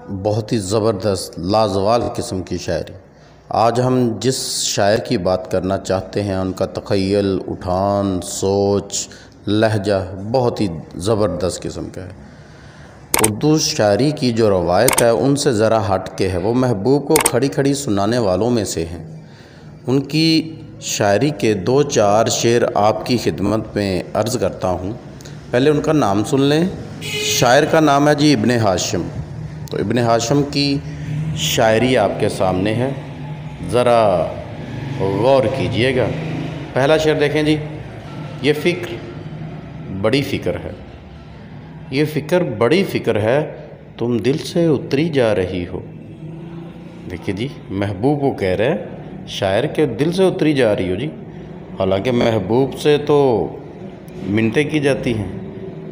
बहुत ही ज़बरदस्त लाजवाब किस्म की शायरी। आज हम जिस शायर की बात करना चाहते हैं उनका तख़य्युल, उठान, सोच, लहजा बहुत ही ज़बरदस्त किस्म का है। उर्दू शायरी की जो रवायत है उनसे ज़रा हट के है। वो महबूब को खड़ी खड़ी सुनाने वालों में से हैं। उनकी शायरी के 2-4 शेर आपकी खिदमत में अर्ज़ करता हूँ। पहले उनका नाम सुन लें। शायर का नाम है जी इब्ने हाशिम। तो इब्ने हाशिम की शायरी आपके सामने है, ज़रा गौर कीजिएगा। पहला शेर देखें जी। ये फ़िक्र बड़ी फ़िक्र है, ये फ़िक्र बड़ी फ़िक्र है, तुम दिल से उतरी जा रही हो। देखिए जी, महबूब को कह रहे हैं शायर के दिल से उतरी जा रही हो जी। हालांकि महबूब से तो मिन्नतें की जाती हैं,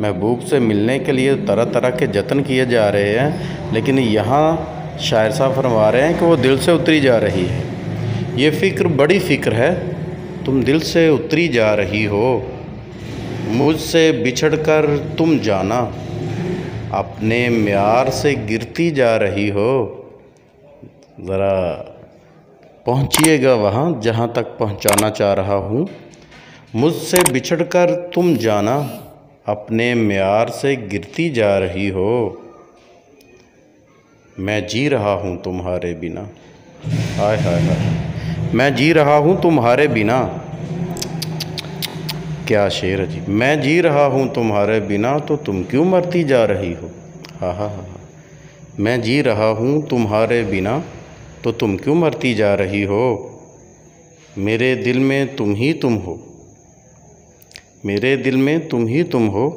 महबूब से मिलने के लिए तरह तरह के जतन किए जा रहे हैं, लेकिन यहाँ शायर साहब फरमा रहे हैं कि वो दिल से उतरी जा रही है। ये फ़िक्र बड़ी फ़िक्र है, तुम दिल से उतरी जा रही हो। मुझसे बिछड़ कर तुम जाना, अपने म्यार से गिरती जा रही हो। ज़रा पहुँचिएगा वहाँ जहाँ तक पहुँचाना चाह रहा हूँ। मुझसे बिछड़ कर तुम जाना, अपने म्यार से गिरती जा रही हो। मैं जी रहा हूँ तुम्हारे बिना, हाय हाय हाय, मैं जी रहा हूँ तुम्हारे बिना। क्या शेर है जी। मैं जी रहा हूँ तुम्हारे बिना, तो तुम क्यों मरती जा रही हो। हाँ हाँ हाँ। मैं जी रहा हूँ तुम्हारे बिना, तो तुम क्यों मरती जा रही हो। मेरे दिल में तुम ही तुम हो, मेरे दिल में तुम ही तुम हो,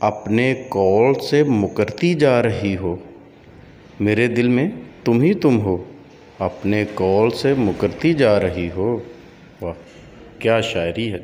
अपने कौल से मुकरती जा रही हो। मेरे दिल में तुम ही तुम हो, अपने कौल से मुकरती जा रही हो। वाह क्या शायरी है।